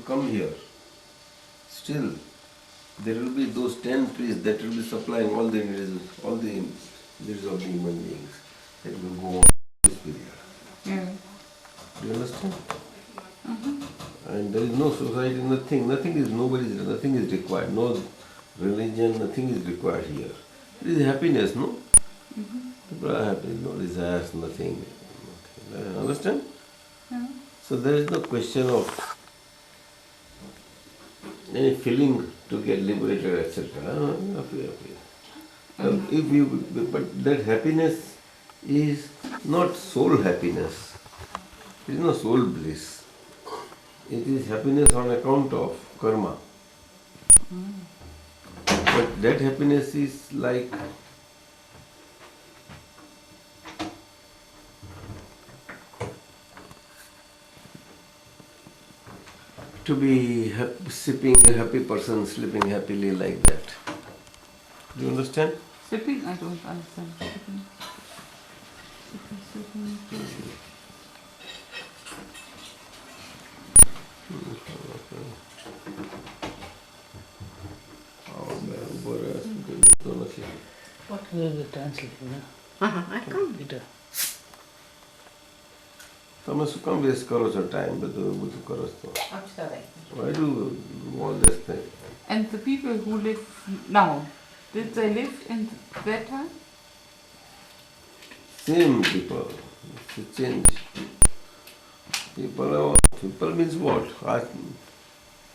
you come here, still there will be those 10 trees that will be supplying all the needs of the human beings. That will go on this period. Yeah. Do you understand? And there is no society, nothing is nothing is required. No religion, nothing is required here. It is happiness, no? People are happy, no desires, nothing. Understand? Yeah. So there is no question of any feeling to get liberated, etc. But that happiness is not soul happiness. It is not soul bliss. It is happiness on account of karma. But that happiness is like to be sipping a happy person, sleeping happily like that. Do you understand? Sipping? I don't understand. Sipping. What will be translated? I come. તમે શું કામ waste કરો છો time બધું કરો છો? Why do all this thing? And the people who live now, did they live in that time? Same people. It's change. People means what?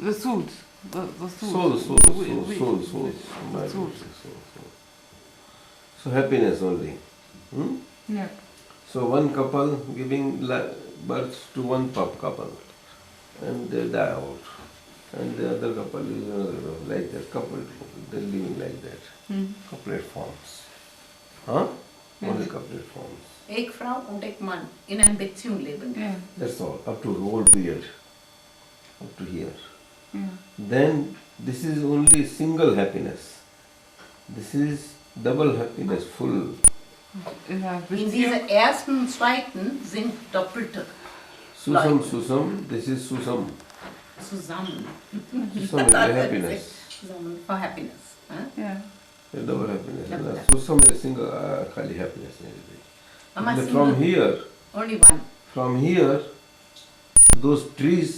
The souls. The Soul. Souls. So happiness only. Yeah. So one couple giving birth to one couple and they die out. And the other couple is another, like that, couple, they're living like that. Couplet forms. Huh? Only couplet forms. Ek vrouw und ek man in een Beziehung. Yeah. That's all, up to the whole period. Up to here. Yeah. Then this is only single happiness. This is double happiness, full. In In dieser ersten und zweiten sind doppelte Susam, this is Susam. zusammen. Susam is the happiness. Zusammen for happiness. Huh? Yeah. A double happiness. Double. Susam is a single khali happiness. Mama, But single, from here, only one. From here, those trees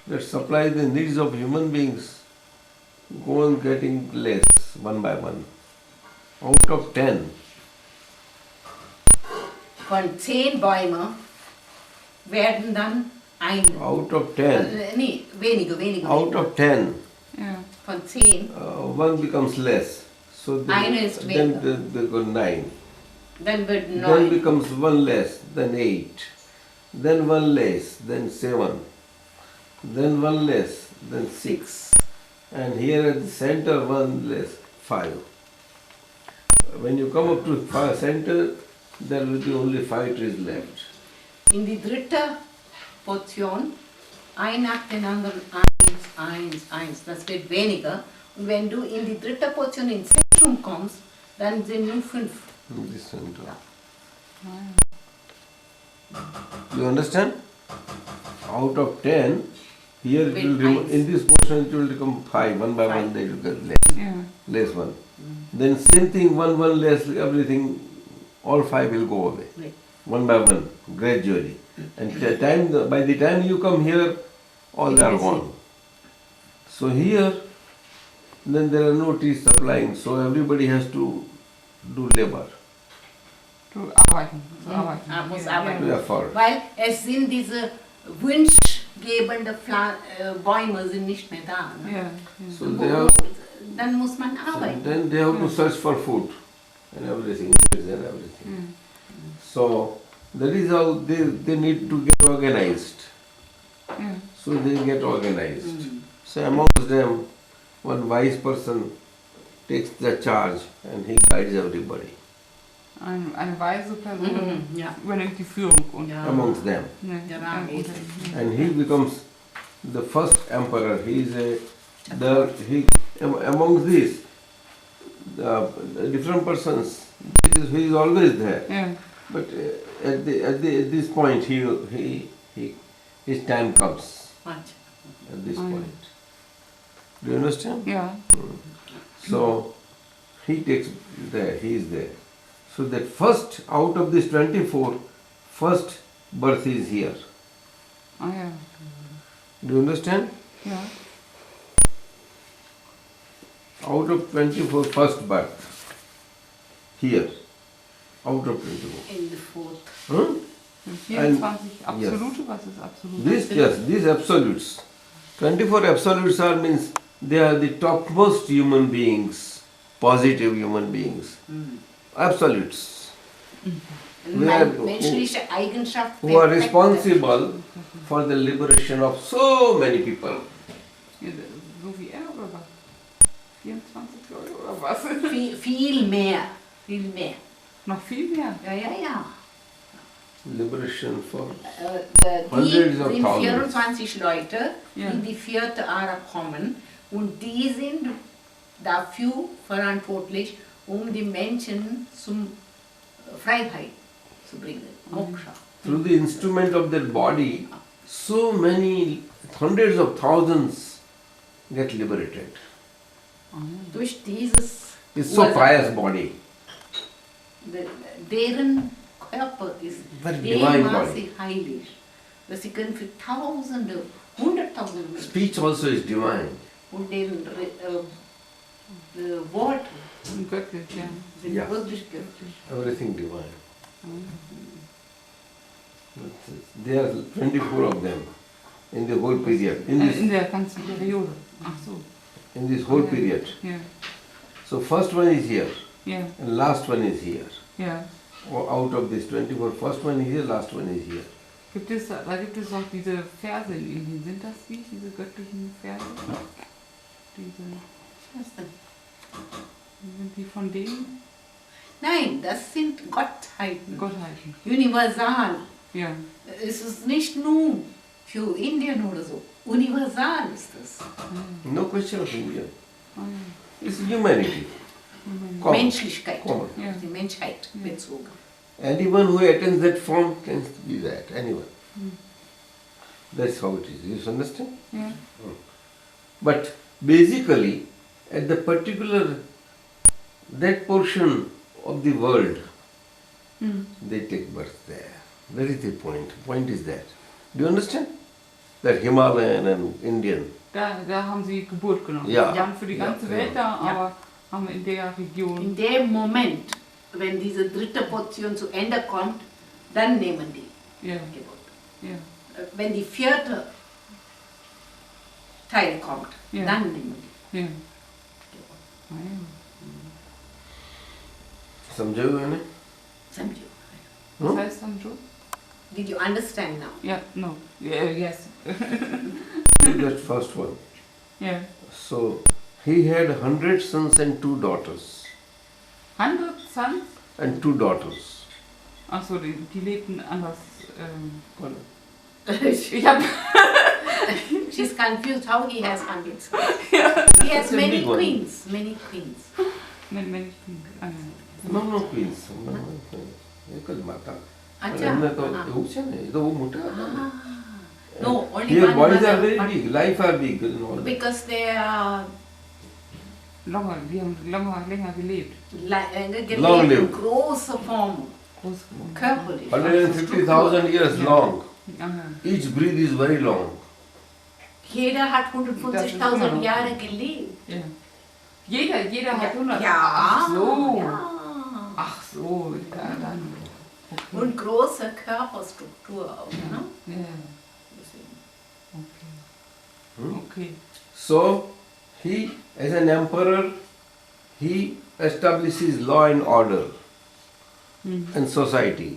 that supply the needs of human beings go on getting less one by one. Out of 10, Von 10 Bäume werden dann ein. out of 10, Nee, weniger. out of 10, Yeah. Von 10, one becomes less. So Eine ist then weniger. they go 9. dann wird Then 9. becomes one less, then 8. Then one less, then 7. Then one less, then 6. And here at the center, one less, 5. When you come up to center, there will be only 5 trees left. In die dritte Portion, ein nach den anderen, 1. Das wird weniger. Und wenn du in die dritte Portion ins Zentrum kommst, dann sind nur 5. In the center. You understand? Out of 10, here it will in this portion it will become 5. One by one they will get less. Yeah. Less one. Then same thing, one less, everything, all 5 will go away. Right. One by one, gradually. And by the time you come here, all It are is gone. So here, then there are no trees supplying, so everybody has to do labor. To arbeiten. Muss Yeah. arbeiten. Yeah, for. Weil es sind diese wunschgebende Bäume sind nicht mehr da. Ne? Yeah. So they have, Dann muss man arbeiten. then they have to search for food and everything. So that is how they need to get organized. Yeah. So they get organized. So amongst them, one wise person takes the charge and he guides everybody Eine weise Person Ja. übernimmt die Führung. Und Ja. amongst them. Ja, Ja, ja, geht. gut. And he becomes the first emperor. He is amongst these different persons. He is always there. Yeah. But at this point, his time comes. Much. at this point. Do you understand? Yeah. So he takes there, he is there. So that first out of this 24, first birth is here. Oh, yeah. Do you understand? Yeah. Out of 24, first birth. Here. Out of 24. In the fourth. Huh? 24 Absolute, was ist absolut? This, yes, these absolutes. 24 absolutes are means they are the topmost human beings, positive human beings. Absolutes. Where- Menschliche Eigenschaft. Who are perfekte. responsible for the liberation of so many people. Ja, so wie er oder was? 24 Leute oder was? Viel mehr. Viel mehr. Noch viel mehr. Ja. Liberation for Die Hundreds of sind thousands. 24 Leute, Ja. die in die vierte Ära kommen und die sind dafür verantwortlich, um die Menschen zum Freiheit zu bringen. Moksha. through the instrument of their body, so many hundreds of thousands get liberated. Durch dieses It's so pious body. deren Körper ist Very divine dermaßen body. heilig, dass sie können für Tausende, Hunderttausende Menschen Speech also is divine. und deren Worte Göttlich, ja. sind Ja. wirklich göttlich. Everything divine. There are 24 of them in the whole period. In der ganzen Periode. Ach so. In this whole period. Ja. So first one is here Ja. and last one is here. Ja. Or out of this 24, first one is here, last one is here. Da gibt es auch diese Verse in Indien. Sind das die, diese göttlichen Verse? Sind die von denen? Nein, das sind Gottheiten. Gottheiten. Universal. Ja. Es ist nicht nur für Indien oder so. Universal ist es. No question of India. Ah, ja. It's humanity. Common. Menschlichkeit. Common. Ja. Die Menschheit bezogen. Anyone who attends that form can be that. Anyone. That's how it is. You understand? Ja. But basically, at the particular that portion of the world, they take birth there. That is the point. Point is that. Do you understand? That Himalayan and Indian. Da haben sie Geburt genommen. Ja. Die haben für die ganze Ja, Welt ja. da, aber haben in der Region. In dem Moment, wenn diese dritte Portion zu Ende kommt, dann nehmen die Ja. Geburt. Ja. Wenn die vierte Teil kommt, Ja. dann nehmen die Ja. Geburt. Ah, ja. समझे हुए ने? Samjhu. Was heißt dann so? Did you understand now? Ja, no. Yeah, yes. That first one. Ja. So he had 100 sons and 2 daughters. 100 Sons? And 2 daughters. Achso, die lebten anders. She's Ich hab. confused how he has 100 sons. Ja. He has That's a many big one. queens, many queens. Wenn ich. No queens. એક જ માતા. પણ Acha. એમને તો Ah. એવું છે ને, એ તો બહુ મોટા હતા ને. No, only Here one bodies mother, are very but big, life are big and all that. because they are Die haben länger gelebt. Long lived. große Form, Groß geworden. körperlich. 150,000 years long. Aha. Each breath is very long. Jeder hat Das ist immer 150.000 noch- Jahre gelebt. Ja. Jeder hat 100. Ja. Ach so. Ja. Ach so. Ja, dann. Okay. Und große Körperstruktur auch. Ne? Ja. Deswegen. Okay. Okay. So he, as an emperor, he establishes law and order and society.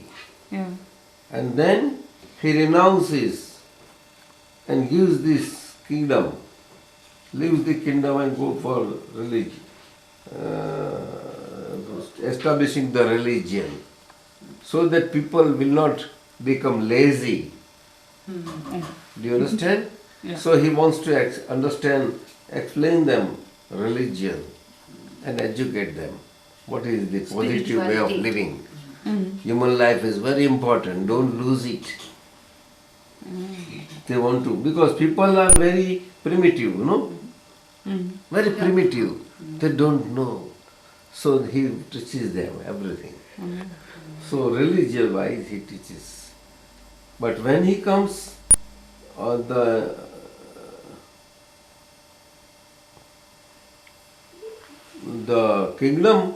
Ja. And then he renounces and gives this kingdom, leaves the kingdom and go for religion, establishing the religion, so that people will not become lazy. Do you understand? Yeah. So he wants to explain them religion and educate them. What is the positive way of Spirituality. living? Human life is very important, don't lose it. They want to, because people are very primitive, very primitive. They don't know. So he teaches them everything. So religious wise he teaches. But when he comes on the kingdom,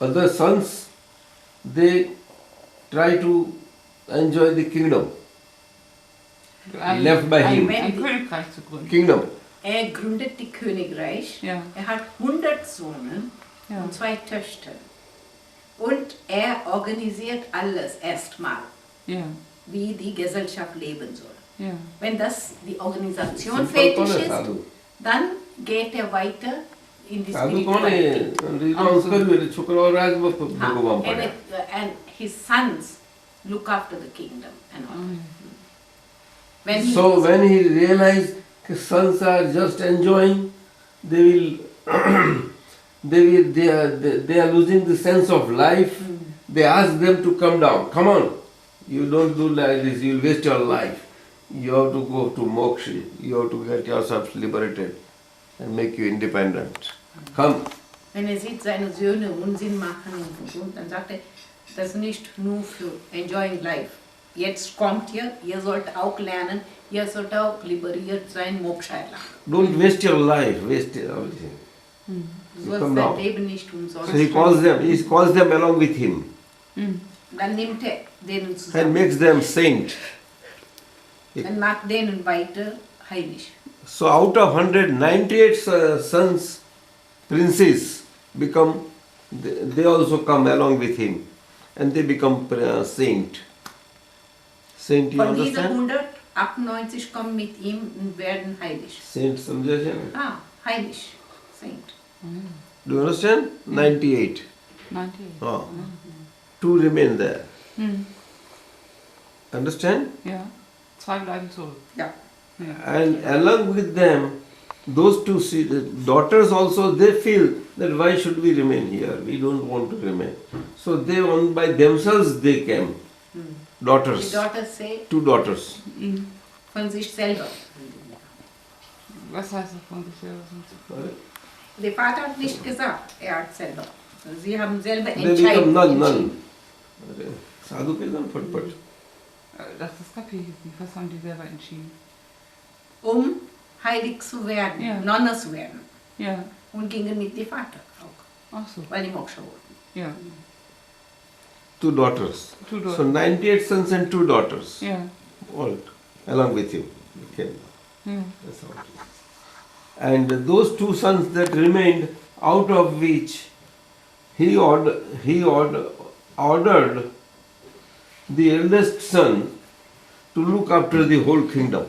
other sons, they try to enjoy the kingdom left by him. Ein Königreich zu gründen. Kingdom. gründet die Königreich. Ja. Hat 100 Söhne Ja. und 2 Töchter. Und organisiert alles erstmal, Ja. wie die Gesellschaft leben soll. Ja. Wenn die Organisation Simple fertig कौन है ist, Sadhu? dann geht weiter in die साधु कौन है? Spirituality. Renounce कर मेरे छोकरा और आज वो भगवान And, पढ़े. and his sons look after the kingdom and all. When he So when he realized his sons are just enjoying, they are losing the sense of life. They ask them to come down. Come on, you don't do like this. You'll waste your life. You have to go to moksha. You have to get yourself liberated and make you independent. Come. Wenn sieht, seine Söhne Unsinn machen und dann sagt das ist nicht nur für enjoying life. Jetzt kommt ihr sollt auch lernen, ihr sollt auch liberiert sein, Moksha erlangen. Don't waste your life. Waste everything. Du sollst Come dein down. Leben nicht umsonst. So he calls them along with him Dann nimmt denen and zusammen. makes them saint. Dann macht denen weiter heilig. So out of 198 sons, princes become, they also come along with him and they become saint. Saint, you Von diesen understand? 198 kommen mit ihm und werden heilig. Saint, समझे क्या? Heilig. Saint. Do you understand? 98. 98. Oh. 2 remain there. Understand? Ja. 2 bleiben zurück. Ja. And along with them, those two daughters also, they feel that why should we remain here? We don't want to remain. So they by themselves they came. Die Daughters. Daughter say 2 daughters. von sich selber. Was heißt das von sich selber? Der Vater hat nicht gesagt, hat selber. Sie haben selber They become none. entschieden. अरे, साधु के नाम फटफट. Das kapiere ich jetzt nicht. Was haben die selber entschieden? Heilig zu werden, Ja. Nonne zu werden. Ja. Und gingen mit dem Vater auch, Ach so. weil die Moksha wollten. Ja. 2 daughters. 2 daughters. So 98 sons and 2 daughters. Ja. All along with him. They came. Ja. That's how it is. And those 2 sons that remained, out of which he ordered the eldest son to look after the whole kingdom.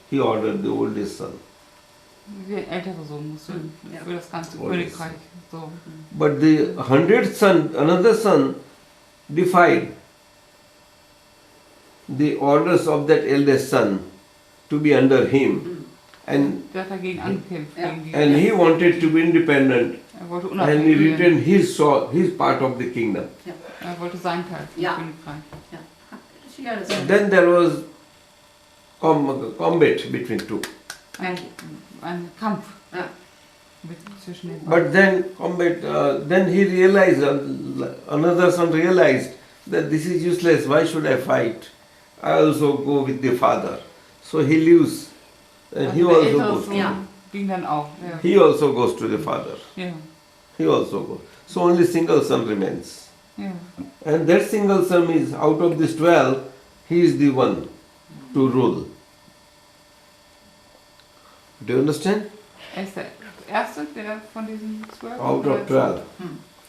He ordered the oldest son. Der ältere Sohn muss für das ganze Königreich. So. But the 100th son, another son, defied the orders of that eldest son to be under him. And Der hat dagegen angekämpft. Ja. Gegen die, and he wanted to be independent wollte and he unabhängig werden. retained his part of the kingdom. Wollte seinen Teil vom Ja. Königreich. Ja, das ist Then there was combat between 2. Ein Kampf Ja. zwischen den But then then he realized, another son realized that this is useless, why should I fight? I also go with the father. So he leaves and he der also ältere goes. Sohn Ja. ging dann auch. Ja. He also goes to the father. Ja. He also goes. So only single son remains. Ja. And that single son is, out of this 12, he is the one to rule. Do you understand? Er ist der erste, der von diesen 12. Out of 12.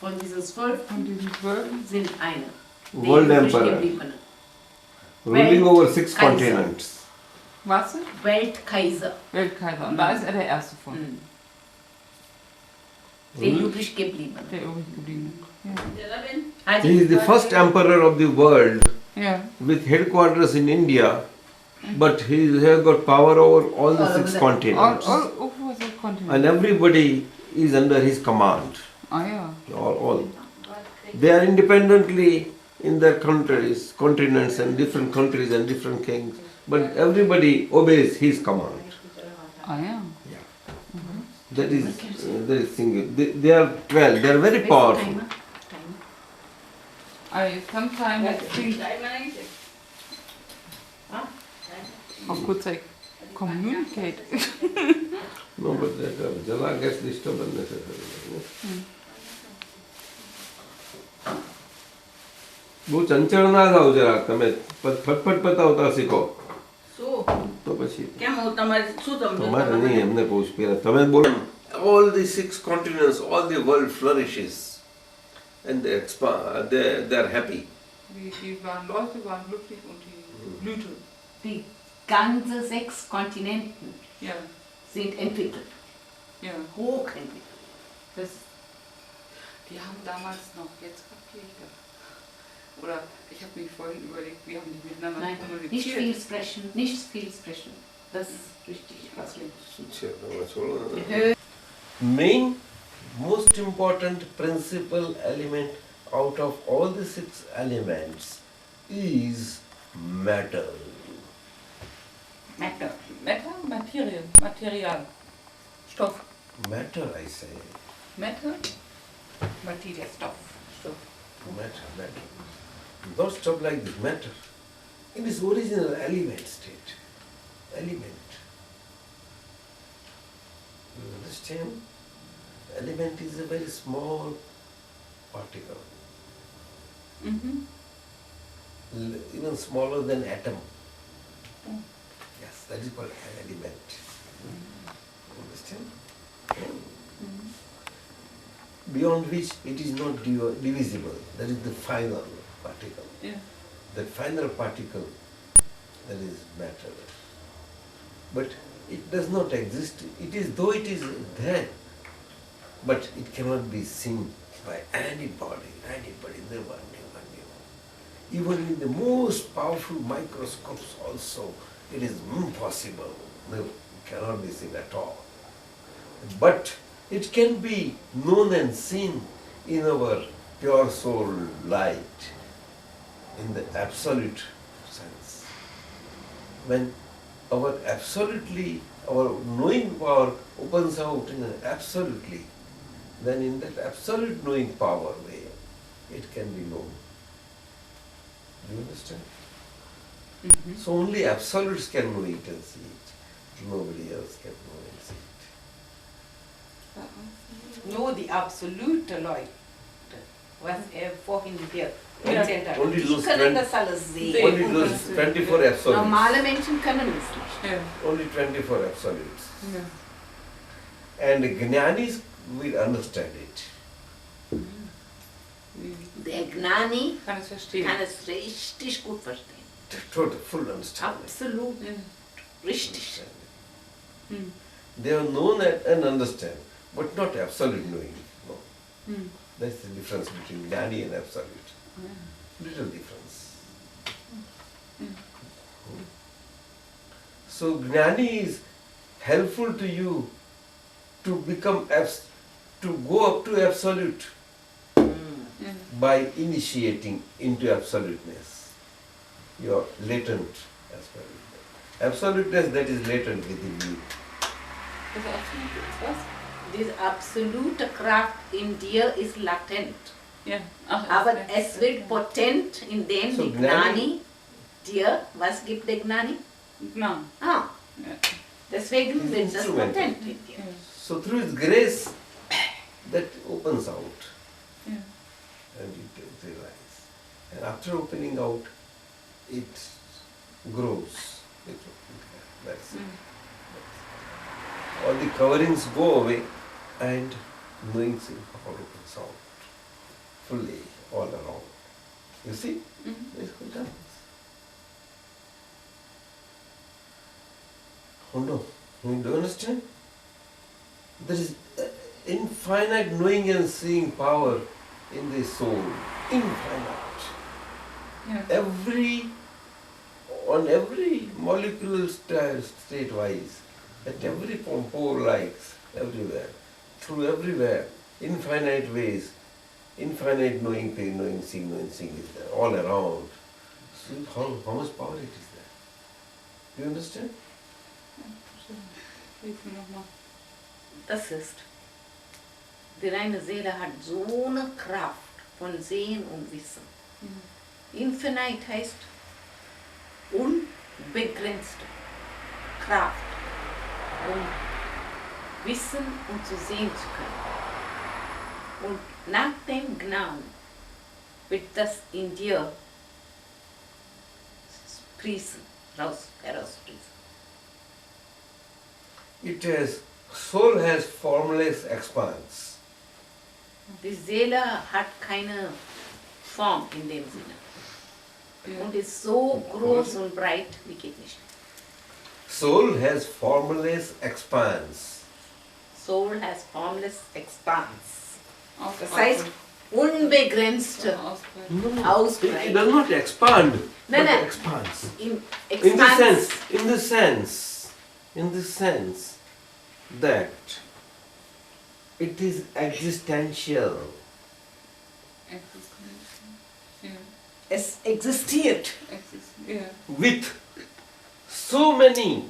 Von diesen 12 Von diesen 12. sind eine. Die World übrig Emperor. gebliebene. Ruling over 6 Kaiser. continents. Was? Weltkaiser. Weltkaiser. Und da ist er der erste von. Der übrig gebliebene. Der übrig gebliebene. Ja. Also, He is the first emperor of the world Ja. with headquarters in India, but he has got power over all the 6 continents. Over the continent. And everybody is under his command. Ah ja. All. They are independently in their countries, continents and different countries and different kings, but everybody obeys his command. Ah, yeah. That is single. They are 12. They are very powerful. I sometimes think, how could I communicate? No, but that Jala gets disturbed unnecessarily. બહુ ચંચળ ના થાવ જરાક તમે ફટફટ પતાવતા શીખો તો પછી તમારે નહીં એમને પૂછ પેલા તમે બોલો all the 6 continents, all the world flourishes and they are happy. Die Leute waren glücklich und die blühten. Die ganze 6 Kontinenten Ja, sind entwickelt, ja. hochentwickelt. Die haben damals noch, jetzt kapiere ich das. Oder ich habe mich vorhin überlegt, wie haben die miteinander Nein, kommuniziert? nicht viel sprechen, nicht viel sprechen. Das ist richtig. Main, most important principal element out of all the 6 elements is matter. Matter. Matter? Materie. Material. Stoff. Matter, I say. Matter? Materie. Stoff. Stoff. Matter. Not stuff like this, matter. In its original element state. Element. You understand? Element is a very small particle. Mhm. Even smaller than atom. Mm. Yes, that is called an element. Understand? Beyond which it is not divisible. That is the final particle. Yeah. That final particle, that is matter. But it does not exist. It is, though it is there, but it cannot be seen by anybody. Never. Even in the most powerful microscopes also, it is impossible. No, it cannot be seen at all. But it can be known and seen in our pure soul light, in the absolute sense. When our knowing power opens out in an absolutely, then in that absolute knowing power way, it can be known. Do you understand? Mhm. So only absolutes can know it and see it. Nobody else can know and see it. Nur die absolute Leute, was vorhin dir Ja. erzählt hat, Only die those können 20 das alles sehen. Only those 24 absolutes. Normale Menschen können es nicht. Ja. Only 24 absolutes. Ja. And Gnanis will understand it. Der Gnani Kann es verstehen. kann es richtig gut verstehen. Total, full understanding. Absolut Ja. richtig. Hm. They are known and understand, but not absolute knowing. No. Hm. That's the difference between Gnani and absolute. Ja. Little difference. Mm. So Gnani is helpful to you to become to go up to absolute Ja. by initiating into absoluteness. Your latent absoluteness. Absoluteness that is latent within you. Das ist absolut was? Diese absolute Kraft in dir ist latent. Ja. Ach, Aber ja. es wird potent, indem So die Gnani- Gnani dir, was gibt der Gnani? Genau. Ah, Ja. deswegen It's wird das instrumental. potent in dir. Ja. So through His grace, that opens out Ja. and it realizes. And after opening out, it grows. That's it. Mm. All the coverings go away and knowing power opens out fully all around. You see? Mhm. That's what happens. Oh no, you do understand? There is infinite knowing and seeing power in the soul. Infinite. Ja. On every molecular state wise, at every pore likes, everywhere, through everywhere, infinite ways, Infinite knowing pain, knowing seeing is there, all around. See how much power it is there. Do you understand? Das ist, die reine Seele hat so eine Kraft von Sehen und Wissen. Infinite heißt unbegrenzte Kraft, um wissen und zu sehen zu können. Und nach dem Gnani wird das in dir sprießen, heraussprießen. Soul has formless expanse. Die Seele hat keine Form in dem Sinne. Und ist so groß und breit, wie geht nicht. Soul has formless expanse. Soul has formless expanse. Das heißt, unbegrenzte It Ausbreitung. does not expand, Nein, but nein. expands. In the sense that it is existential. Es existiert. With so many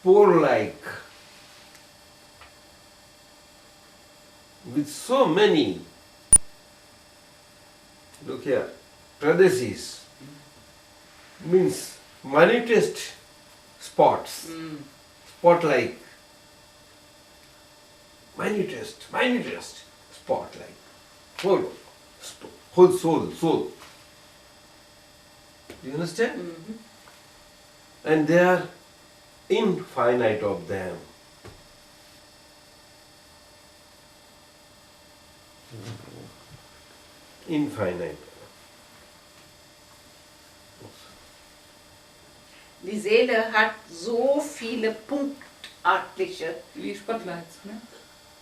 pore-like, with so many, look here, pradesis, means minutest spots, spot-like, minutest spot-like, whole soul. Do you understand? And there are infinite of them. Infinite. Die Seele hat so viele punktartliche, Wie Spotlights, ne?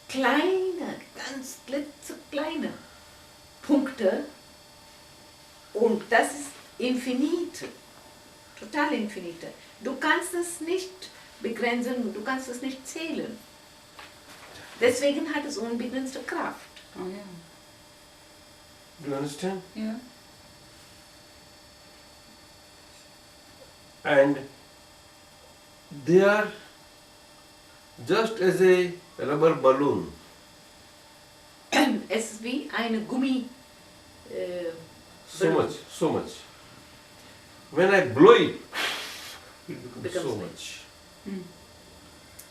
kleine, ganz klitzekleine Punkte. Und das ist infinite, total infinite. Du kannst es nicht begrenzen, du kannst es nicht zählen. Deswegen hat es unbegrenzte Kraft. Oh ja. Do you understand? Ja. And they are just as a rubber balloon. Es ist wie eine Gummi. So much. When I blow it, it becomes so Becomes much.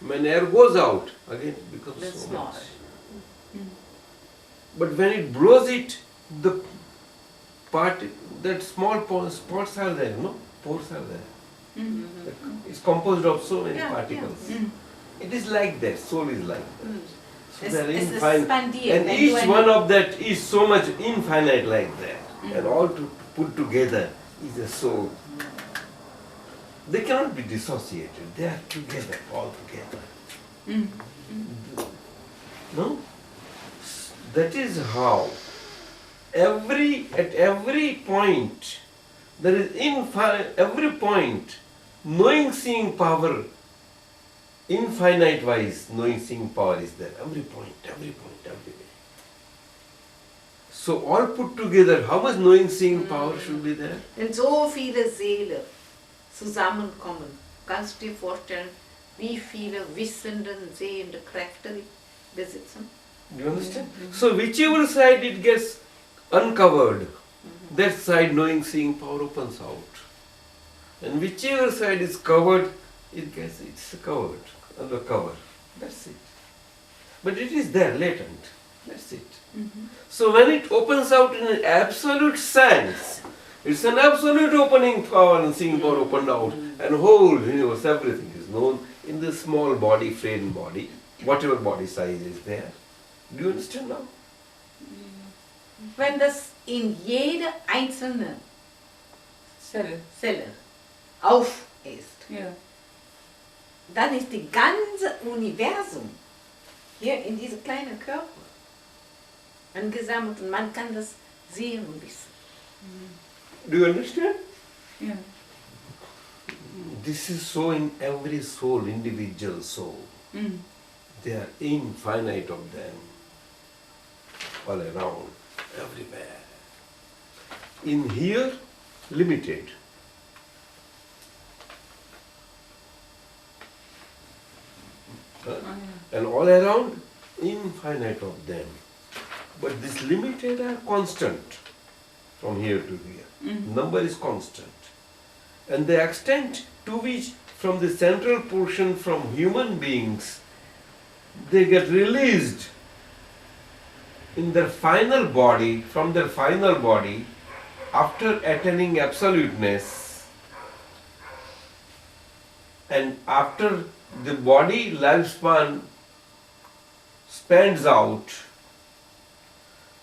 When air goes out, again it becomes Then so small. much. But when it blows it, the part, that small spots are there, no? Pores are there. It's composed of so many Yeah, particles. yeah. It is like that, soul is like that. So Es, they are es ist infinite. expandiert. And Wenn du each eine- one of that is so much infinite like that. And all put together is a soul. They cannot be dissociated. They are together, all together. No? That is how at every point, there is every point, knowing seeing power, infinite wise, knowing seeing power is there. Every point, everywhere. So all put together, how much knowing seeing power should be there? Wenn so viele Seelen zusammenkommen, kannst du dir vorstellen, wie viele wissende, sehende Kräfte die besitzen? Do you understand? So whichever side it gets uncovered, that side knowing seeing power opens out. And whichever side is covered, it's covered, under cover. That's it. But it is there, latent. That's it. So when it opens out in an absolute sense, it's an absolute opening power and seeing power opened out, and whole universe, everything is known in this small body, frail body, whatever body size is there. Do you understand now? Wenn das in jede einzelne Zelle. auf ist, Ja. dann ist das ganze Universum hier in diese kleinen Körper angesammelt und man kann das sehen und wissen. Do you understand? Ja. This is so in every soul, individual soul. There are infinite of them, all around, everywhere. In here, limited. And all around, infinite of them. But this limited are constant from here to here. Number is constant. And the extent to which from the central portion from human beings, they get released in their final body, from their final body, after attaining absoluteness, and after the body lifespan spans out,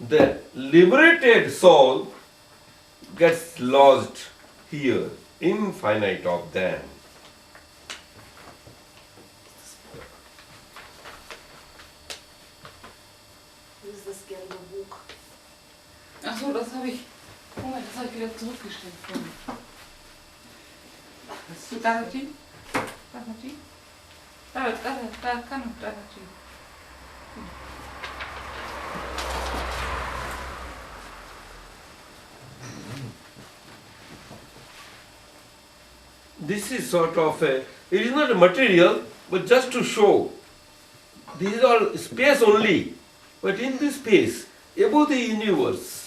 the liberated soul gets lost here, infinite of them. Use this gelbe Buch. Ach so, das habe ich. Moment, das habe ich wieder zurückgestellt vorhin. Zu Dadaji? Dadaji? Da, Kanudadaji. This is sort of a, it is not a material, but just to show. This is all space only, but in this space, above the universe,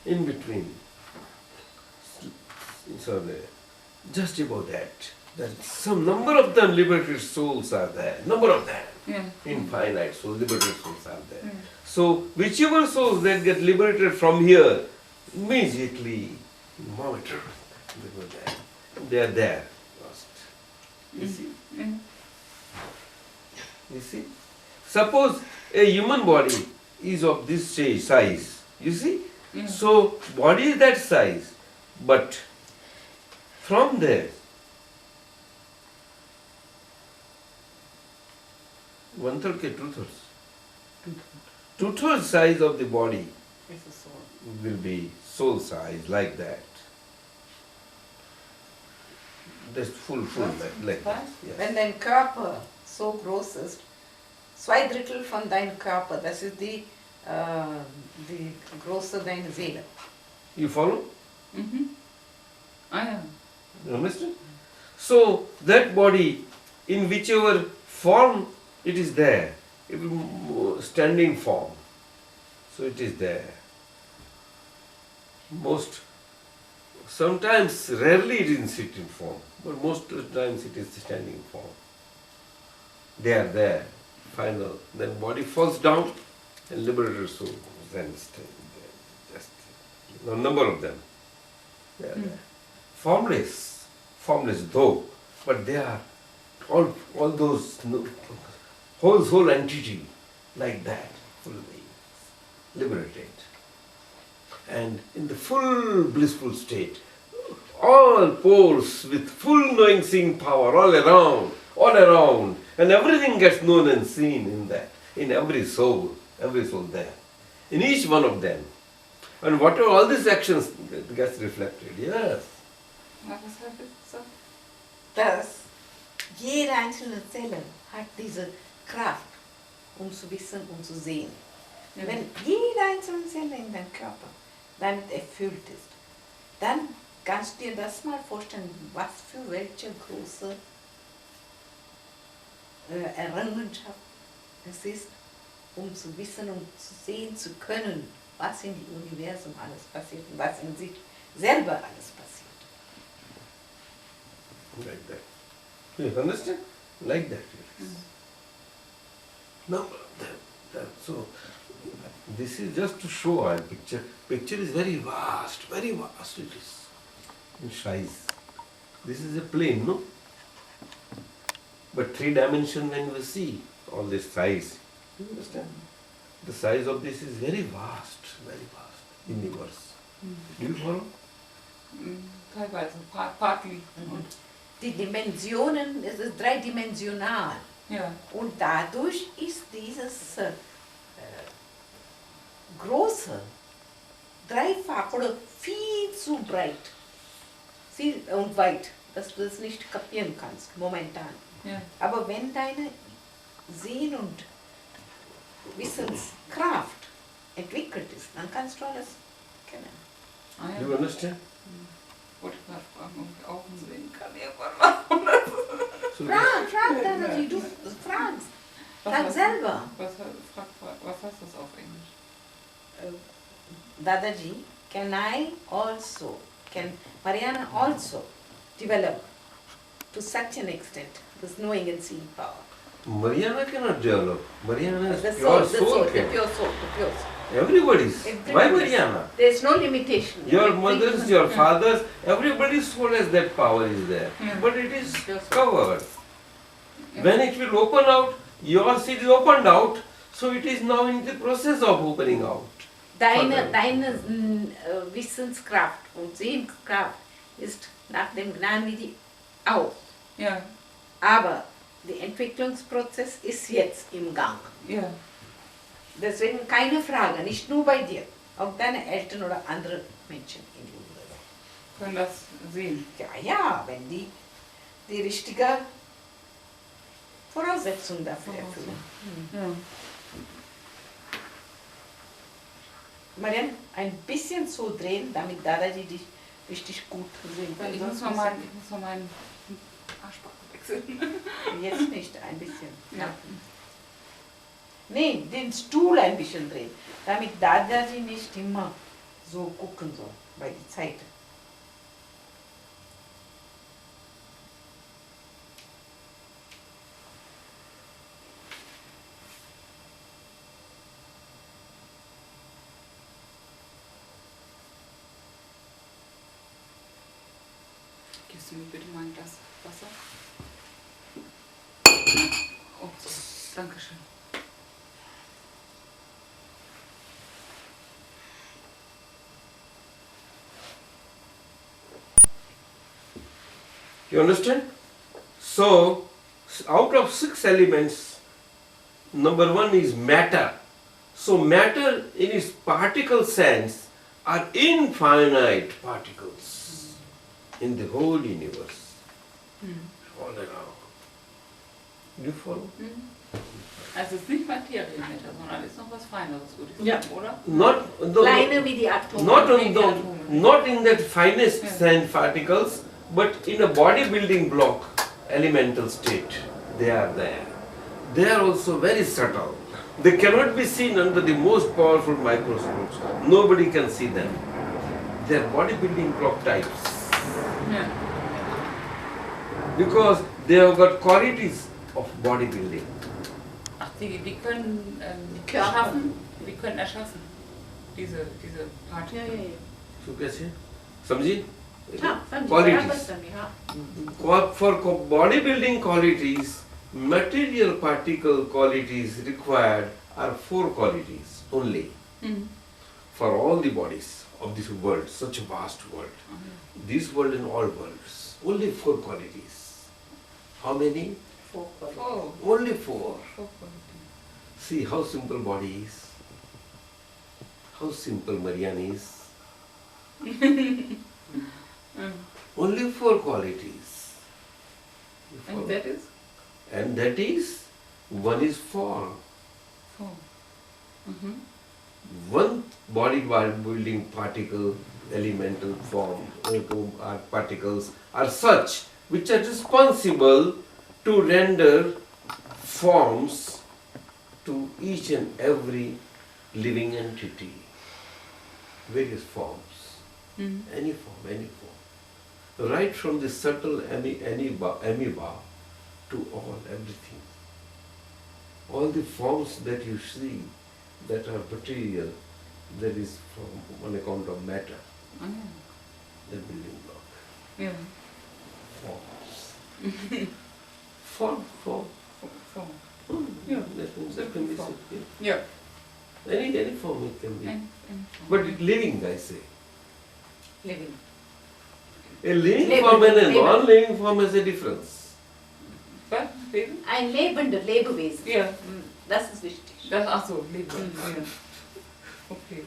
in between, so just above that, some number of them liberated souls are there, number of them, infinite souls, liberated souls are there. So whichever souls that get liberated from here, immediately, momentarily, they are there, lost. You see? You see? Suppose a human body is of this size, you see? So body is that size, but from there, 1/3 ke 2/3. 2/3 size of the body It's a soul. will be soul size, like that. That's full, like that. Yes. Wenn dein Körper so groß ist, 2/3 von deinem Körper, das ist die Größe deiner Seele. You follow? Ah ja. You understand? So that body, in whichever form it is there, it will standing form. So it is there. Sometimes, rarely it is in sitting form, but most of the times it is standing form. They are there, final. Then body falls down and liberated soul then stand there. Just a number of them. They are there. Formless though, but they are all those whole entity like that, fully liberated. And in the full blissful state, all pores with full knowing seeing power all around, and everything gets known and seen in that, in every soul there, in each one of them. And whatever all these actions gets reflected, yes. Na, was habe ich gesagt? Dass jede einzelne Zelle hat diese Kraft, zu wissen und zu sehen. Wenn jede einzelne Zelle in deinem Körper damit erfüllt ist, dann kannst du dir das mal vorstellen, was für welche große Errungenschaft es ist, zu wissen und zu sehen zu können, was in dem Universum alles passiert und was in sich selber alles passiert. Like that. You understand? Like that. Yes. Number of them. So, this is just to show a picture. Picture is very vast it is. In size. This is a plane, no? But 3 dimension when we see all this size, you understand? The size of this is very vast universe. Do you follow? Teilweise, partly. Die Dimensionen, es ist dreidimensional. Ja. Und dadurch ist dieses große, dreifach oder viel zu breit, viel und weit, dass du es nicht kapieren kannst, momentan. Ja. Aber wenn deine Sehen und Wissenskraft entwickelt ist, dann kannst du alles kennen. Ah, ja. Do you understand? Wollte ich gerade fragen, ob ich Augen sehen kann irgendwann mal. So Frag, Dadaji, du fragst. Frag selber. Was heißt das auf English? Dadaji, can Mariana also develop to such an extent this knowing and seeing power? Mariana cannot develop. Mariana is The pure soul, soul. the can. pure soul, the pure soul. Everybody's. Why Everybody's. Mariana? There is no limitation. Your Every mothers, human- your fathers, everybody's soul has that power is there. Yeah. But it is Pure soul. covered. Yeah. When it will open out, your seed is opened out, so it is now in the process of opening out. Deine Wissenskraft und Sehenskraft ist nach dem Gnani auch. Ja, Aber der Entwicklungsprozess ist jetzt im Gang. ja. Deswegen keine Frage, nicht nur bei dir, auch deine Eltern oder andere Menschen in der Umwelt. Können das sehen. Ja, wenn die richtige Voraussetzung dafür erfüllen. Ja. Marianne, ein bisschen so drehen, damit Dadaji dich richtig gut sehen kann. Ich muss mal meinen Arschbach wechseln. Jetzt nicht, ein bisschen. Ja. Nee, den Stuhl ein bisschen drehen, damit Dadaji nicht immer so gucken soll bei der Zeit. Gibst du mir bitte mal ein Glas Wasser? Oh, danke schön. You understand? So, out of 6 elements, number 1 is matter. So, matter in its particle sense are infinite particles in the whole universe, all around. Do you follow? Also es ist nicht Materienmatter, sondern ist noch was Feineres, würde ich Ja. sagen, oder? Kleine wie die Atome. Not in that finest sense particles, but in a bodybuilding block elemental state. They are there. They are also very subtle. They cannot be seen under the most powerful microscopes. Nobody can see them. They are bodybuilding block types. Ja. Because they have got qualities of bodybuilding. Ach, die können Körper. erschaffen, die können erschaffen, diese Ja, Partikel. ja, ja. So कैसे? समझी? हाँ, समझी, Qualities. बराबर समझी, हाँ. For bodybuilding qualities, material particle qualities required are 4 qualities only for all the bodies of this world, such a vast world. This world and all worlds, only 4 qualities. How many? 4 qualities. Oh, Only 4. quality. See how simple body is, how simple Marianne is. Only 4 qualities. You follow? And that is? And that is, one is form. Oh. One body building particle, elemental form, or particles are such which are responsible to render forms to each and every living entity. Various forms, any form. Right from the subtle amoeba to all, everything. All the forms that you see that are material, that is from on account of matter, Ah, ja. the building block. Ja. Forms. Form. So. Yeah, that can be Form. said. Ja. Any form it can be. Ein- But it living, I say. Living. A living Living, form and a living. non-living form has a difference. Was? Leben? Ein lebender Lebewesen. Ja. Das ist wichtig. Das, ach so, Leben. Ja. Okay.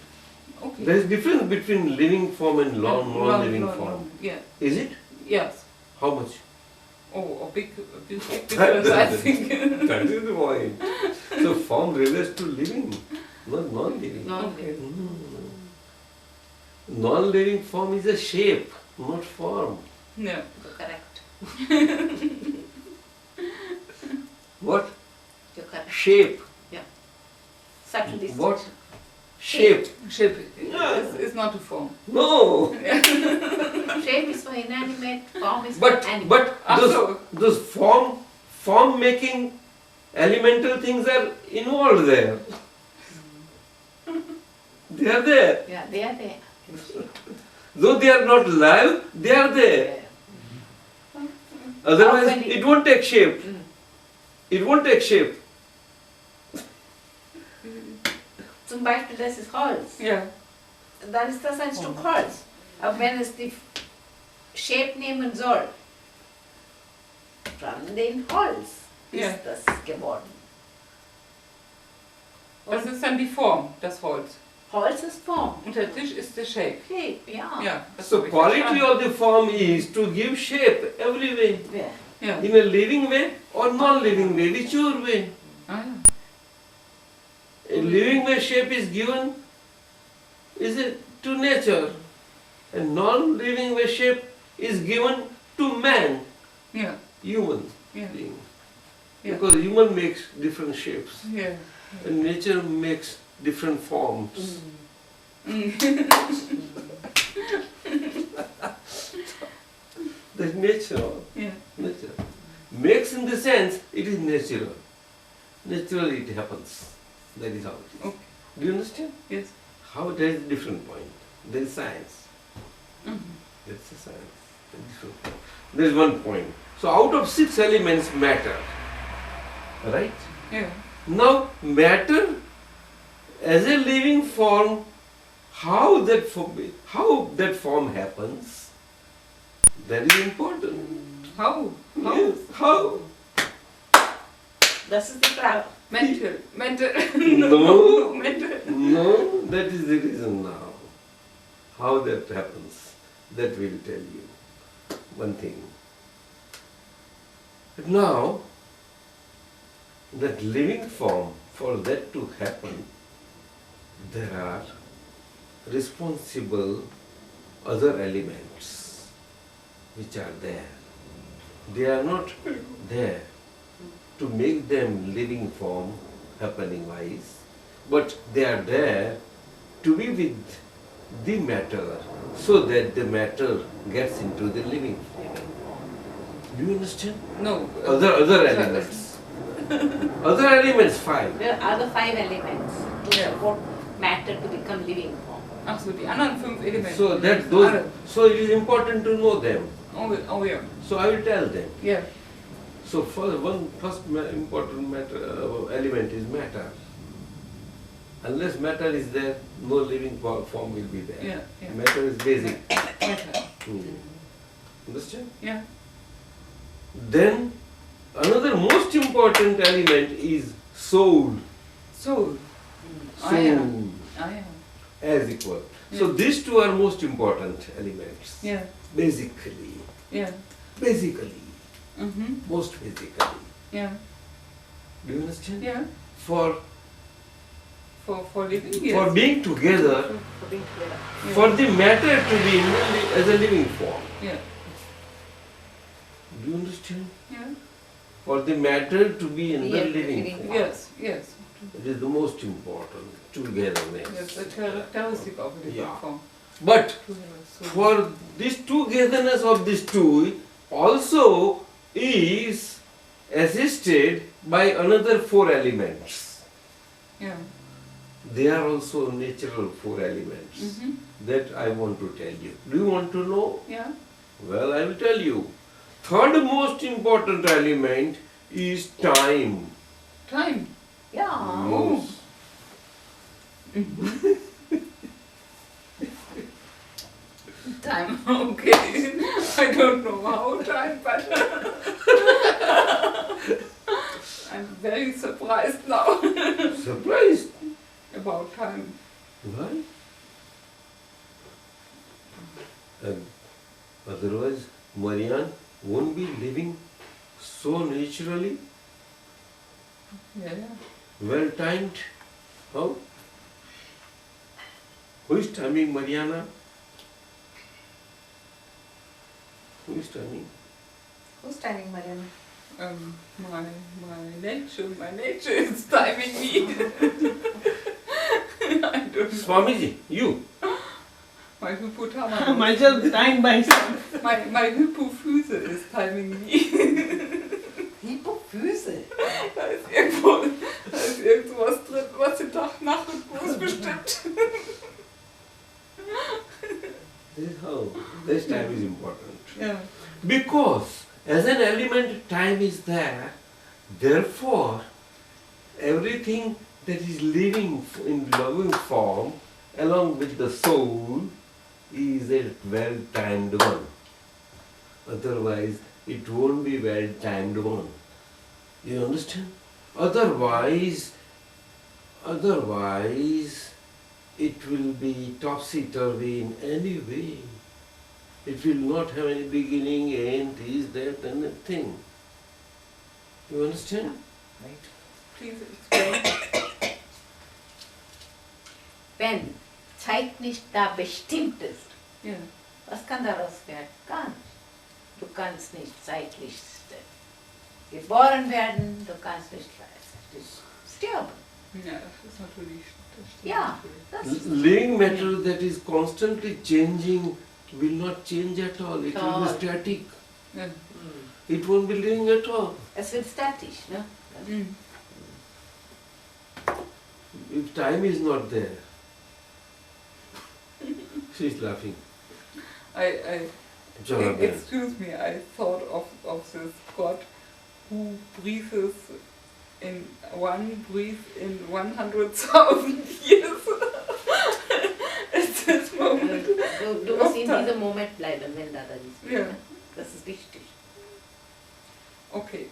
Okay. There is difference between living form and non-living form. Yeah. Is it? Yes. How much? Oh, a big difference, I think. That is the point. So form relates to living, not non-living. Okay. Non-living form is a shape, not form. Yeah. Correct. What? You're correct. Shape. Subtle distinction. What? Shape. Shape Yeah. is not a form. No. Shape is for inanimate, form is But for animate. but Also- those form making elemental things are involved there. They are there. Yeah, they are there. Though they are not live, they are there. Otherwise, when it- it won't take shape. It won't take shape. Zum Beispiel, das ist Holz. Yeah. Dann ist das ein Stück Holz. Aber wenn es die Shape nehmen soll, von dem Holz ist Ja. das geworden. Das ist dann die Form, das Holz. Holz ist Form. Und der Tisch ist der Shape. Shape, ja. Ja. Das So hab ich quality verstanden. of the form is to give shape every way. Ja. Ja. In a living way or non-living way, whichever way. Ah, ja. A living way shape is given to nature. A non-living way shape is given to man, Ja. human Yeah. being. Yeah. Because human makes different shapes Ja. and nature makes different forms. That's nature. Ja. Nature. Makes in the sense it is natural. Naturally it happens. That is how it is. Okay. Do you understand? Yes. How there is a different point. There is science. Mhm. That's a science. A different point. There is one point. So out of 6 elements matter. Right? Yeah. Now matter as a living form, how that form happens, that is important. How? Yes, how? Das ist die Frage. Mental. No. Mental. No, that is the reason now. How that happens, that will tell you one thing. But now, that living form, for that to happen, there are responsible other elements which are there. They are not there to make them living form happening wise, but they are there to be with the matter so that the matter gets into the living form. Do you understand? No. Other elements. Other elements 5. There are the 5 elements to Yeah. support matter to become living form. Ach so, die anderen 5 Elemente. So that Alle. so it is important to know them. Oh yeah. So I will tell them. Yeah. So first important element is matter. Unless matter is there, no living form will be there. Yeah. Yeah. Matter is basic. Matter. Understand? Yeah. Then another most important element is soul. Soul. Ah, Soul yeah. Ah yeah. as equal. So these two are most important elements. Yeah. Basically. Yeah. Basically. Mhm. Most basically. Yeah. Do you understand? Yeah. For For living. Yes. for being together, For being together. Yeah. for the matter to be as a living form. Yeah. Do you understand? Yeah. For the matter to be in the Yeah, living living form. Yes. Yes. It is the most important, togetherness. Yes. The characteristic of a living Yeah. form. But So, for this togetherness of these two also is assisted by another 4 elements. yeah. They are also natural 4 elements Mhm. that I want to tell you. Do you want to know? Yeah. Well, I will tell you. Third most important element is time. Time. Yeah. Yes. Time. Okay. I don't know how time, but I'm very surprised now Surprised? about time. Why? And otherwise, Marianne won't be living so naturally, Yeah. well timed. How? Who is timing, Mariana? Who is timing? Who's timing, Mariana? My nature is timing me. I don't know. Swamiji, you. My hypothalamus. Myself time by self. My Hypophyse is timing me. Hypophyse. Da ist irgendwas drin, was den Tag-Nacht-Rhythmus bestimmt. This is how. This time is important. Ja. Because as an element, time is there. Therefore, everything that is living in loving form, along with the soul, is a well-timed one. Otherwise, it won't be well-timed one. You understand? Otherwise, it will be topsy-turvy in any way. It will not have any beginning, end, this, that, and that thing. You understand? Right. Please explain. Wenn Zeit nicht da bestimmt ist, Ja. was kann daraus werden? Gar nicht. Du kannst nicht zeitlich geboren werden, du kannst nicht zeitlich sterben. Ja, das ist natürlich. Das stimmt Ja, natürlich. das ist Living matter that is constantly changing will not change at all. It will be static. Ja. It won't be living at all. Es wird statisch, ne? Mhm. If time is not there. She's laughing. Jonathan. Excuse me, I thought of this God who breathes in 100,000 years. At this moment. Du musst in diesem Moment bleiben, wenn Dada dies Ja. Das ist wichtig. Okay.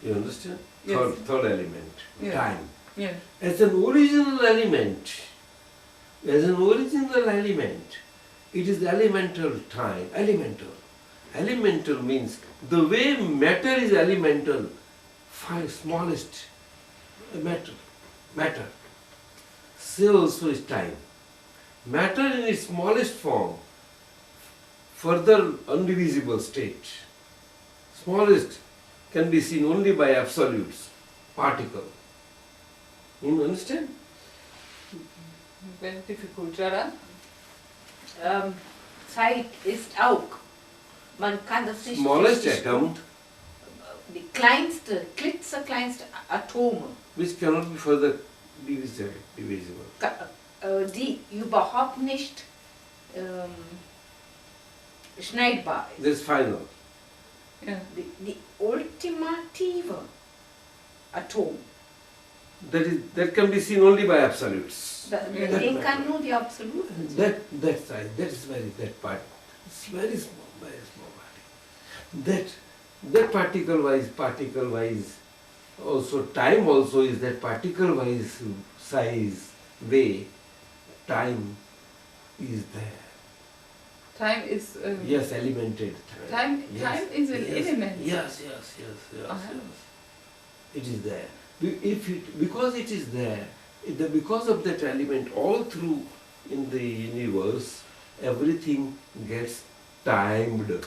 You understand? Yes. Third element. Yeah. Time. Yeah. As an original element, it is elemental time. Elemental means the way matter is elemental, smallest matter. So also is time. Matter in its smallest form, further undivisible state. Smallest can be seen only by absolutes, particle. You understand? Very difficult, Dada. Zeit ist auch. Man kann das nicht Smallest richtig atom, die kleinste, klitzekleinste Atome, which cannot be further divisible. Die überhaupt nicht schneidbar ist. This final. Ja. Die ultimative Atom. That can be seen only by absolutes. Den kann nur die Absoluten sehen. That's right. That is that part. It's very small body. That particle wise. Also time also is that particle wise size way. Time is there. Time is. Yes, elemented. Time is an element. Yes. Uh-huh. It is there. Because it is there, because of that element, all through in the universe, everything gets timed.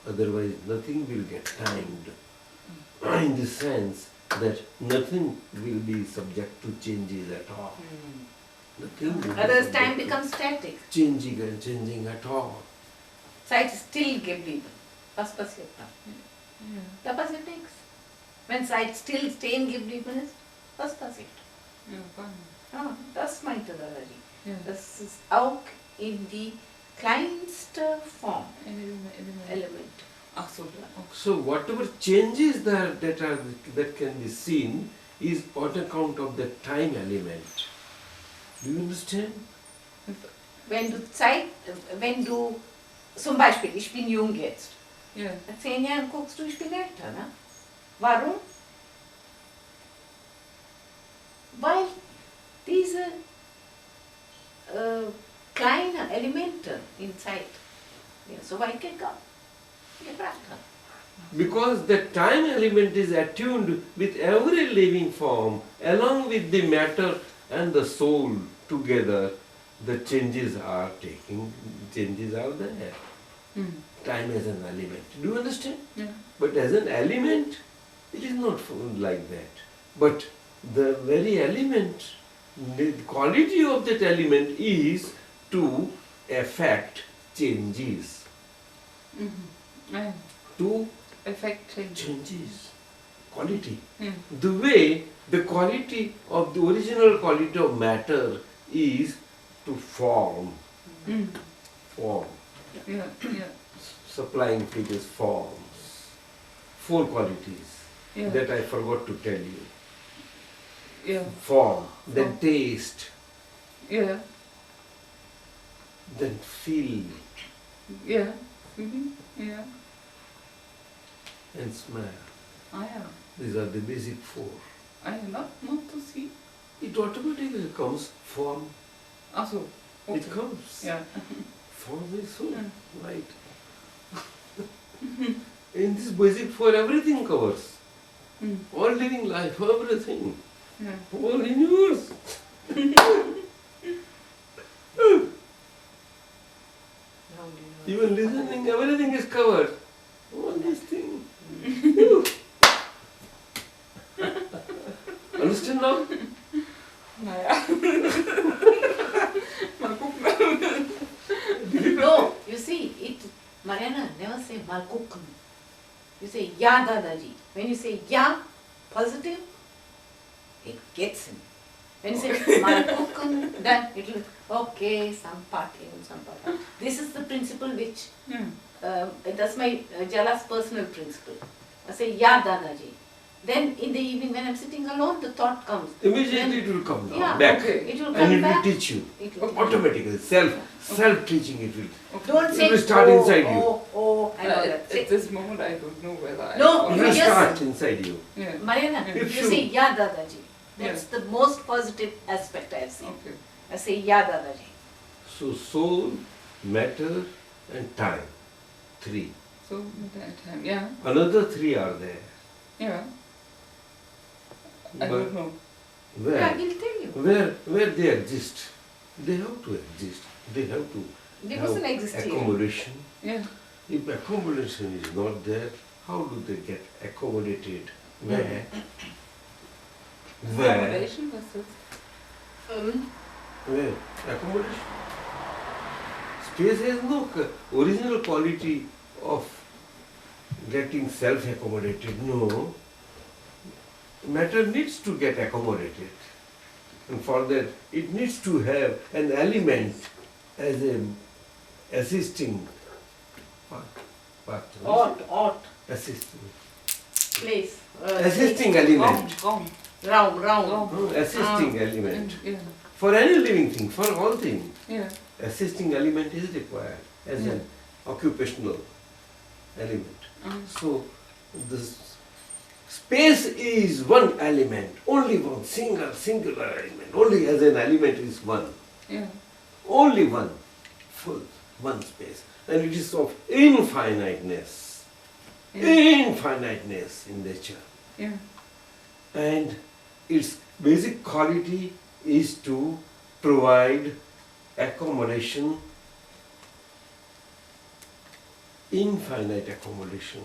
Otherwise, nothing will get timed. In the sense that nothing will be subject to changes at all. Nothing will be Otherwise subject time to becomes static. changing at all. Zeit ist still geblieben. Was passiert da? Ja. Da passiert nichts. Wenn Zeit still stehen geblieben ist, was passiert? Ja, gar nicht. Ah, das meinte Dadaji. Ja. Das ist auch in die kleinste Form, Element. Element. Ach so, okay. So whatever changes that can be seen is on account of the time element. Do you understand? Wenn du, zum Beispiel, ich bin jung jetzt, Ja. in 10 Jahren guckst du, ich bin älter, ne? Warum? Weil diese kleinen Elemente in Zeit mir so weit gebracht haben. Because the time element is attuned with every living form, along with the matter and the soul together, the changes are there. Time as an element. Do you understand? Yeah. But as an element, it is not like that. But the very element, the quality of that element is to affect changes. Yeah. To Effect change. changes. Quality. Yeah. The way the quality of the original quality of matter is to form. Form. Yeah. Yeah. Supplying figures forms. 4 qualities Yeah. that I forgot to tell you. Yeah. Form, then Form. taste, Yeah. then feel Yeah. Yeah. and smell. I am. These are the basic 4. I am not to see. It automatically comes form. Also. It comes. Yeah. Form is so Yeah. right. In this basic 4 everything covers. All living life, everything. Yeah. Whole universe. Even listening, everything is covered. All these things. Understand now? Naja. Mal gucken. No, you see, Mariana never say Malkukum. You say Ya Dadaji. When you say Ya, positive, it gets him. When you say Malkukum, then it will, okay, some party. This is the principle which, that's my Jala's personal principle. I say Ya Dadaji. Then in the evening when I'm sitting alone, the thought comes. Immediately Then- it will come down, Yeah, back. okay. It will And come it will back. teach you. It will Automatically, self-teaching it will. Don't It say will start inside you. and all that. At this moment, I don't know whether I. No, It you will just- start inside you. Yeah. Mariana, If you you- say Ya Dadaji. That's the most positive aspect I have seen. Okay. I say Ya Dadaji. So soul, matter and time. 3. So with that time, yeah. Another 3 are there. Yeah. I But don't know. Yeah, I where? will tell you. Where they exist. They have to exist. They have to They have mustn't exist here. accommodation. Yeah. If accommodation is not there, how do they get accommodated? Where? Where? Accommodation, was this? Where? Accommodation. Space has no original quality of getting self-accommodated. No. Matter needs to get accommodated. And for that, it needs to have an element as a assisting part. Ought, Assisting. place. Assisting element. Raum. Round. No, assisting element. Yeah. For any living thing, for all things, Yeah. assisting element is required as an occupational element. So, this space is one element, only one, singular element, only as an element is one. Yeah. Only one, full, one space. And it is of infiniteness. Infiniteness in nature. Yeah. And its basic quality is to provide accommodation, infinite accommodation,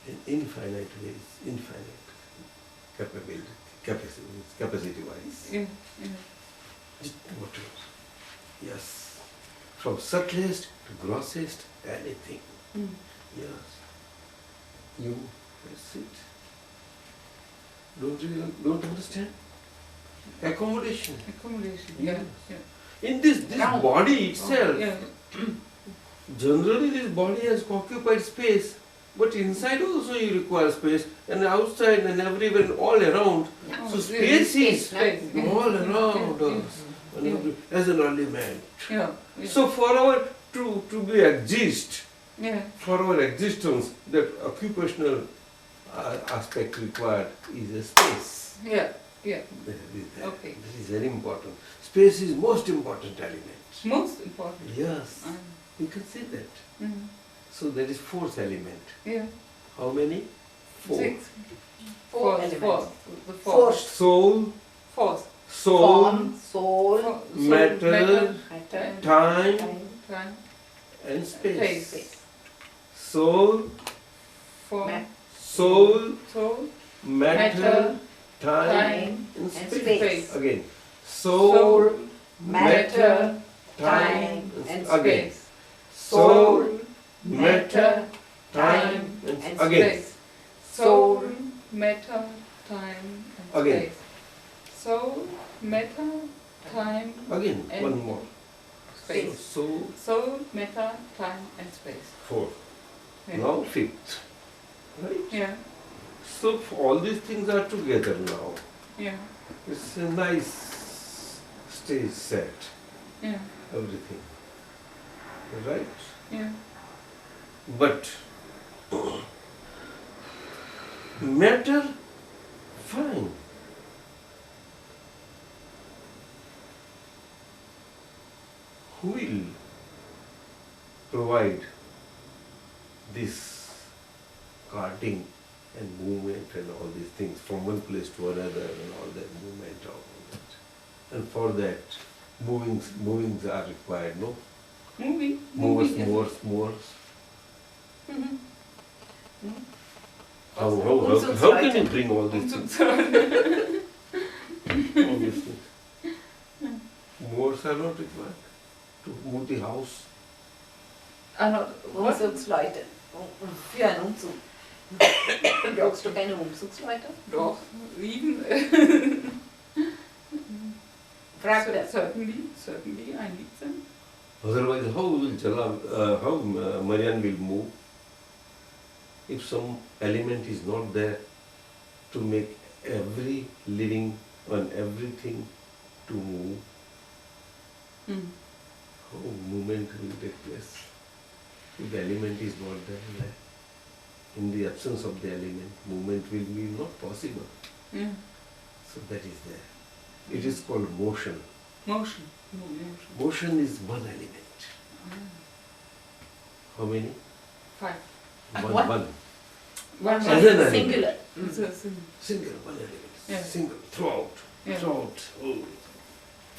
in infinite ways, infinite capacity wise. Yeah. Yeah. Whatever. Yes. From subtlest to grossest, anything. Yes. You, that's it. Don't understand? Accommodation. Accommodation. Yes. Yeah. In this Round. body itself, Yeah. generally this body has occupied space, but inside also you require space, and outside and everywhere, and all around. So space is Space. all around Yeah. us, and as an element. Yeah. Yeah. So for our to be exist, Yeah. for our existence, that occupational aspect required is a space. Yeah. Yeah. That is there. Okay. This is very important. Space is most important element. Most important. Yes, you can say that. So that is fourth element. Yeah. How many? Four. Six. Four Fourth, elements. fourth. The Fourth. fourth. Soul, Fourth. soul, Form, soul, Fourth. matter, matter, time, Time. and space. Space. Soul, Form. Ma- soul, Soul. matter, Matter, time, time, and and space. space. Again. Soul, matter, time, and again. space. Soul, matter, matter, time, and and again. Space. Soul, matter, time, and Again. space. Soul, matter, time, Again, and one more. space. So, Soul, matter, time, and space. four. Yeah. Now fifth. Right? Yeah. So all these things are together now. Yeah. It's a nice stage set. Yeah. Everything. Right? Yeah. But matter, fine. Who will provide this carting and movement and all these things from one place to another and all that movement, all that. And for that, movings are required, no? Moving. Movers, Moving. movers. Mhm. How can you bring all these things? All these things? Movers are not required to move the house. What? Umzugsleute. Für einen Umzug. Brauchst du keine Umzugsleute? Doch. Even. Frag das. Certainly, I need them. Otherwise, how Marian will move if some element is not there to make every living and everything to move? Mm. How movement will take place if the element is not there? In the absence of the element, movement will be not possible. Yeah. So that is there. It is called motion. Motion. Motion. Motion is one element. How many? 5. One. One. One. As an element. Singular. It's a sin. Single, one element. Yeah. Single, throughout. Yeah. Throughout.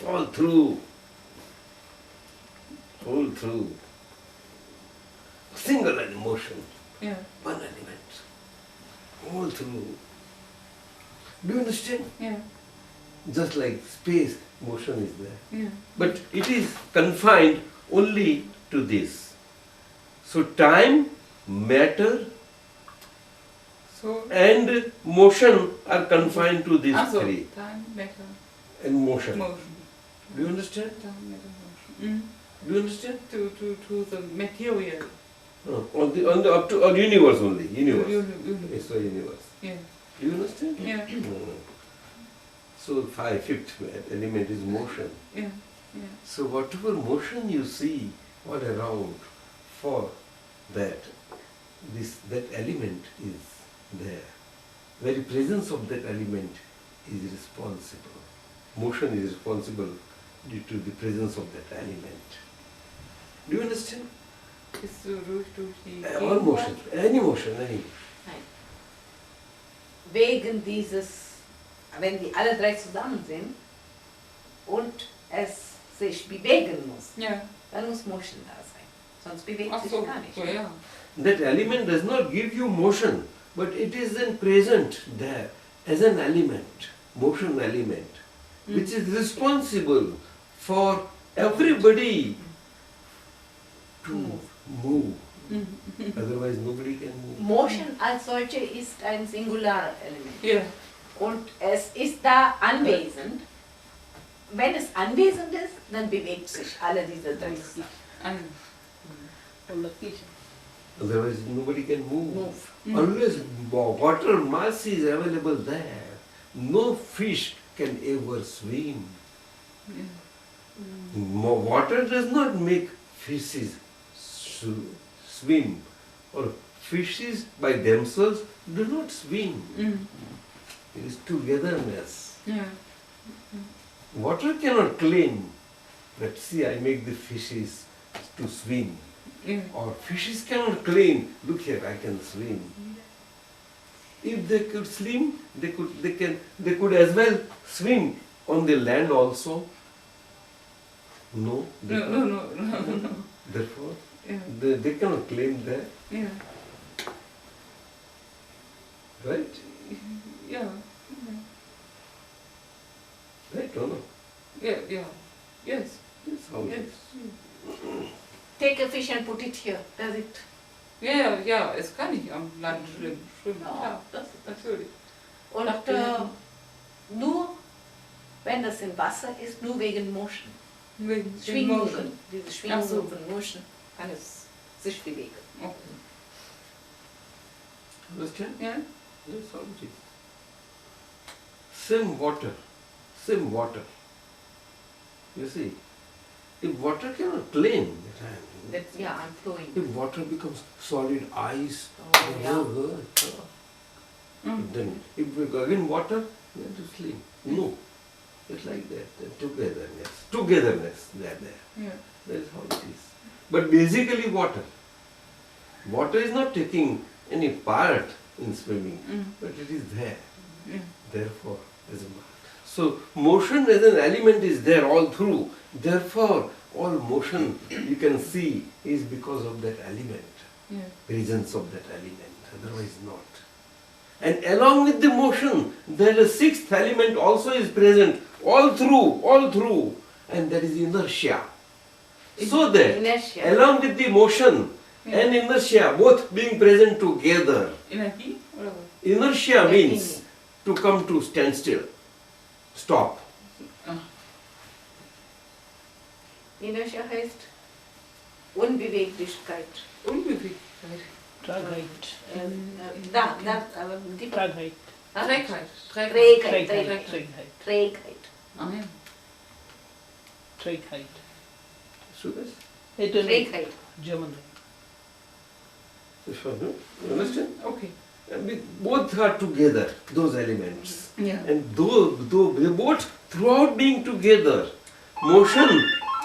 All through. All through. Single motion. Yeah. One element. All through. Do you understand? Yeah. Just like space, motion is there. Yeah. But it is confined only to this. So time, matter So. and motion are confined to these Also, three. time, matter, And motion. motion. Do you understand? Time, matter, motion. Do you understand? To the material. On the up to universe only. Universe. Universe. It's the universe. Yeah. Do you understand? Yeah. So fifth element is motion. Yeah. Yeah. So whatever motion you see all around, for that element is there. Very presence of that element is responsible. Motion is responsible due to the presence of that element. Do you understand? Ist so durch die All motion, any motion, any. Nein. Wegen dieses, wenn die alle drei zusammen sind und es sich bewegen muss, Ja. dann muss Motion da sein. Sonst bewegt Ach sich so. gar nicht. So, ja. That element does not give you motion, but it is then present there as an element, motion element, which is responsible for everybody to move. Otherwise nobody can move. Motion als solche ist ein Singularelement. Ja. Und es ist da anwesend. Wenn es anwesend ist, dann bewegt sich alle diese drei. Otherwise nobody can move. Move. Unless water mass is available there, no fish can ever swim. Water does not make fishes swim, or fishes by themselves do not swim. It is togetherness. Ja. Water cannot claim that, see, I make the fishes to swim. Yeah. Or fishes cannot claim, look here, I can swim. If they could swim, they could as well swim on the land also. No, they No, can't. no, no, no, no. Therefore, Yeah. they cannot claim that, Yeah. right? Yeah. Right or no? Yeah. Yeah. Yes. That's how it Yes. is. Take a fish and put it here. Does it? Ja, ja, es kann ich am Land schwimmen, klar, das natürlich. Und nur, wenn das im Wasser ist, nur wegen Motion. Wegen Schwingungen. Diese Ach Schwingungen so. von Motion kann es sich bewegen. Okay. Understand? Ja? That's how it is. Same water, same water. You see, if water cannot claim, That's, yeah, I'm flowing. if water becomes solid ice, Oh, yeah. then if we again water, then to sleep. No, it's like that. Togetherness, they're there. Ja. That is how it is. But basically water. Water is not taking any part in swimming, but it is there. Ja. Therefore, is a so motion as an element is there all through. Therefore, all motion you can see is because of that element, Ja. presence of that element. Otherwise, not. And along with the motion, there is a sixth element also is present all through, and that is inertia. So that Inertia. along with the motion and inertia, both being present together, Energie oder was? inertia means to come to standstill, stop. Inertia heißt Unbeweglichkeit. Unbewegtheit. Tragheit. Die Tragheit. Trägheit. Trägheit. Trägheit. Trägheit. Ah ja. Trägheit. Suresh? Trägheit. German. You understand? Okay. And both are together, those elements. Ja. And though they both throughout being together, motion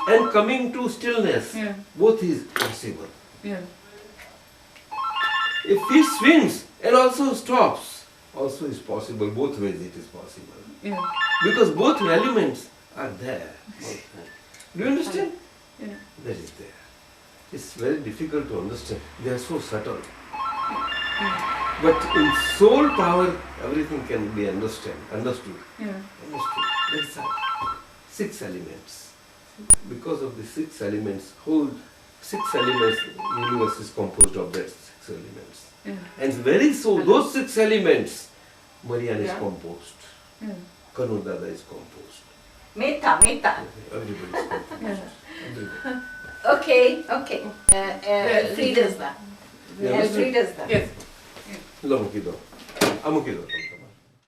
and coming to stillness, Yeah. both is possible. Ja. If fish swims and also stops, also is possible. Both ways it is possible. Ja. Because both elements are there. Do you understand? Ja. That is there. It's very difficult to understand. They are so subtle. But in soul power, everything can be understood. Ja. Understood. That's all. 6 elements. Because of the 6 elements, whole 6 elements, universe is composed of that 6 elements. Ja. And very so, those 6 elements, Marianne is Yeah. composed. Ja. Kanudadaji is composed. Meta. Everybody is composed. Ja. Everybody. Okay. Elfrieda's da. You understand? Elfrieda's da. Yes. Lamukido. Amukido.